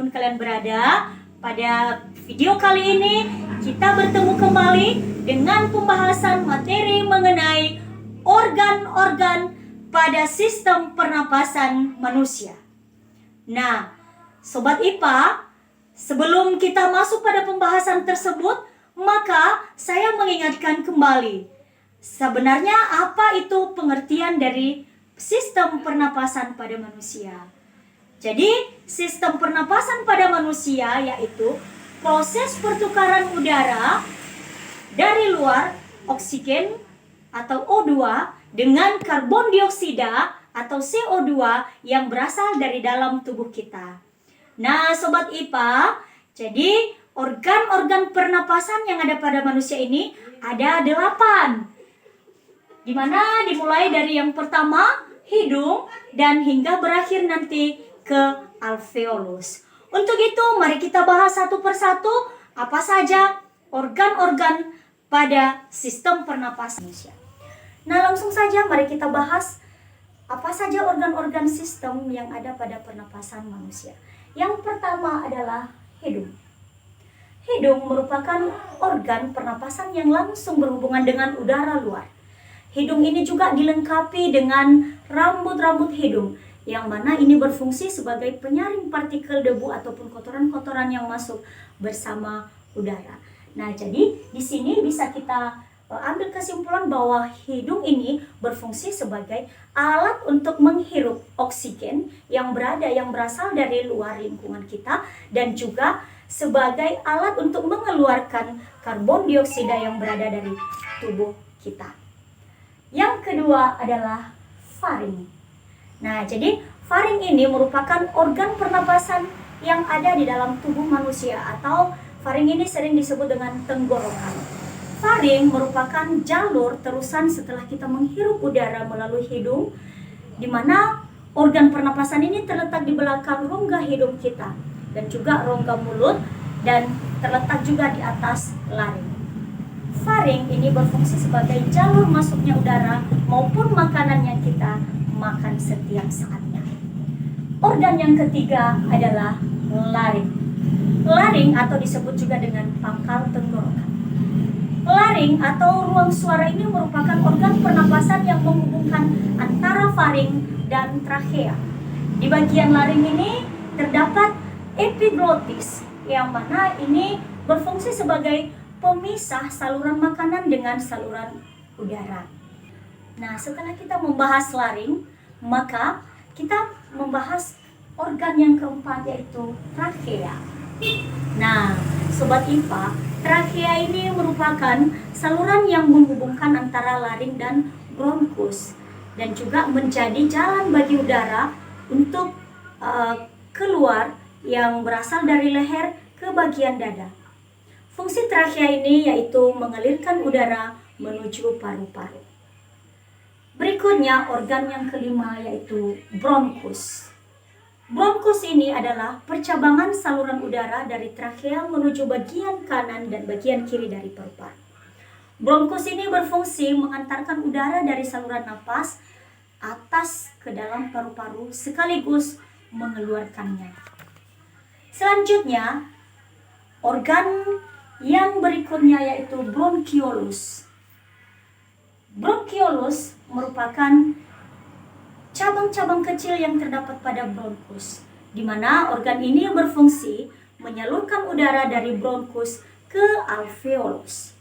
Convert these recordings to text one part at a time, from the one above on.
dimanapun kalian berada. Pada video kali ini kita bertemu kembali dengan pembahasan materi mengenai organ-organ pada sistem pernapasan manusia. Nah, Sobat IPA, sebelum kita masuk pada pembahasan tersebut, maka saya mengingatkan kembali, sebenarnya apa itu pengertian dari sistem pernapasan pada manusia. Jadi, sistem pernapasan pada manusia yaitu proses pertukaran udara dari luar, oksigen atau O2 dengan karbon dioksida atau CO2 yang berasal dari dalam tubuh kita. Nah, Sobat IPA, jadi organ-organ pernapasan yang ada pada manusia ini ada 8. Dimana dimulai dari yang pertama, hidung, dan hingga berakhir nanti ke alveolus. Untuk itu, mari kita bahas satu persatu apa saja organ-organ pada sistem pernapasan manusia. Nah, langsung saja mari kita bahas apa saja organ-organ sistem yang ada pada pernapasan manusia. Yang pertama adalah hidung. Hidung merupakan organ pernapasan yang langsung berhubungan dengan udara luar. Hidung ini juga dilengkapi dengan rambut-rambut hidung, yang mana ini berfungsi sebagai penyaring partikel debu ataupun kotoran-kotoran yang masuk bersama udara. Nah, jadi di sini bisa kita ambil kesimpulan bahwa hidung ini berfungsi sebagai alat untuk menghirup oksigen yang berasal dari luar lingkungan kita, dan juga sebagai alat untuk mengeluarkan karbon dioksida yang berada dari tubuh kita. Yang kedua adalah faring. Nah, jadi faring ini merupakan organ pernapasan yang ada di dalam tubuh manusia, atau faring ini sering disebut dengan tenggorokan. Faring merupakan jalur terusan setelah kita menghirup udara melalui hidung, di mana organ pernapasan ini terletak di belakang rongga hidung kita dan juga rongga mulut, dan terletak juga di atas laring. Faring ini berfungsi sebagai jalur masuknya udara maupun makanan yang kita makan setiap saatnya. Organ yang ketiga adalah laring. Laring atau disebut juga dengan pangkal tenggorokan. Laring atau ruang suara ini merupakan organ pernapasan yang menghubungkan antara faring dan trachea. Di bagian laring ini terdapat epiglottis, yang mana ini berfungsi sebagai pemisah saluran makanan dengan saluran udara. Nah, setelah kita membahas laring, maka kita membahas organ yang keempat, yaitu trachea. Nah, Sobat IPA, trachea ini merupakan saluran yang menghubungkan antara laring dan bronkus, dan juga menjadi jalan bagi udara untuk keluar yang berasal dari leher ke bagian dada. Fungsi trachea ini yaitu mengalirkan udara menuju paru-paru. Berikutnya organ yang kelima yaitu bronkus. Bronkus ini adalah percabangan saluran udara dari trachea menuju bagian kanan dan bagian kiri dari paru-paru. Bronkus ini berfungsi mengantarkan udara dari saluran napas atas ke dalam paru-paru sekaligus mengeluarkannya. Selanjutnya, organ yang berikutnya yaitu bronkiolus. Bronkiolus merupakan cabang-cabang kecil yang terdapat pada bronkus, di mana organ ini berfungsi menyalurkan udara dari bronkus ke alveolus.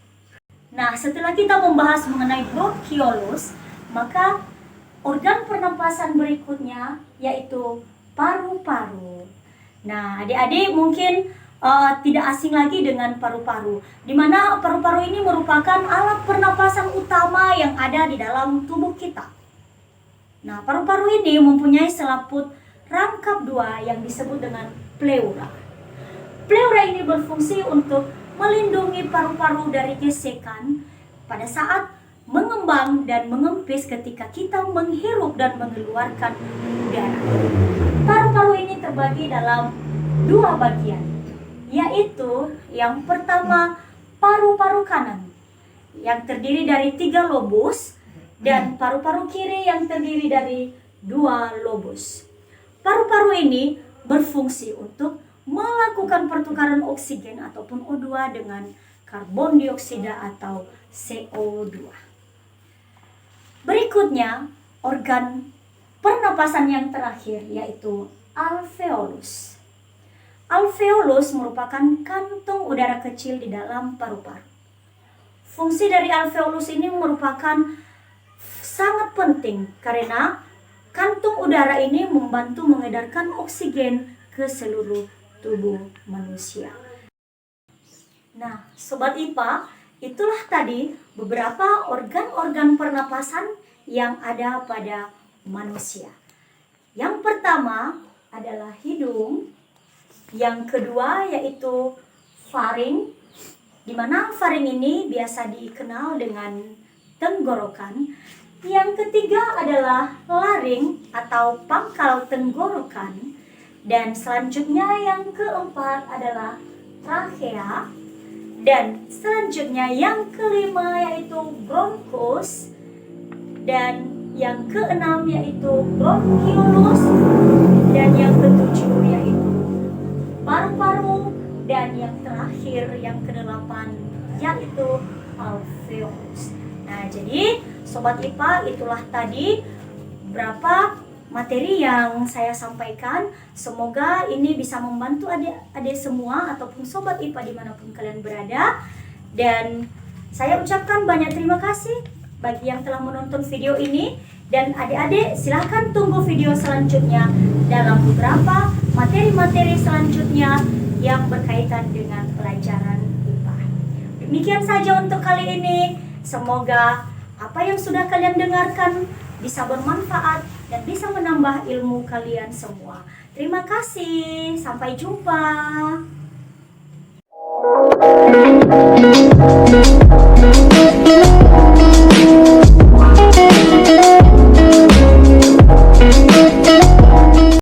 Nah, setelah kita membahas mengenai bronkiolus, maka organ pernapasan berikutnya yaitu paru-paru. Nah, adik-adik mungkin tidak asing lagi dengan paru-paru, di mana paru-paru ini merupakan alat pernapasan utama yang ada di dalam tubuh kita. Nah, paru-paru ini mempunyai selaput rangkap dua yang disebut dengan pleura. Pleura ini berfungsi untuk melindungi paru-paru dari gesekan pada saat mengembang dan mengempis ketika kita menghirup dan mengeluarkan udara. Paru-paru ini terbagi dalam dua bagian, yaitu yang pertama paru-paru kanan yang terdiri dari 3 lobus, dan paru-paru kiri yang terdiri dari 2 lobus. Paru-paru ini berfungsi untuk melakukan pertukaran oksigen ataupun O2 dengan karbon dioksida atau CO2. Berikutnya, organ pernapasan yang terakhir yaitu alveolus. Alveolus merupakan kantung udara kecil di dalam paru-paru. Fungsi dari alveolus ini merupakan sangat penting karena kantung udara ini membantu mengedarkan oksigen ke seluruh tubuh manusia. Nah, Sobat IPA, itulah tadi beberapa organ-organ pernapasan yang ada pada manusia. Yang pertama adalah hidung, yang kedua yaitu faring, di mana faring ini biasa dikenal dengan tenggorokan. Yang ketiga adalah laring atau pangkal tenggorokan, dan selanjutnya yang keempat adalah trachea, dan selanjutnya yang kelima yaitu bronchus, dan yang keenam yaitu bronchiolus, dan yang ketujuh yaitu paru-paru, dan yang terakhir yang kedelapan yaitu alveolus. Nah, jadi Sobat IPA, itulah tadi beberapa materi yang saya sampaikan. Semoga ini bisa membantu adik-adik semua ataupun Sobat IPA dimanapun kalian berada. Dan saya ucapkan banyak terima kasih bagi yang telah menonton video ini. Dan adik-adik silahkan tunggu video selanjutnya dalam beberapa materi-materi selanjutnya yang berkaitan dengan pelajaran IPA. Demikian saja untuk kali ini. Semoga apa yang sudah kalian dengarkan bisa bermanfaat dan bisa menambah ilmu kalian semua. Terima kasih. Sampai jumpa.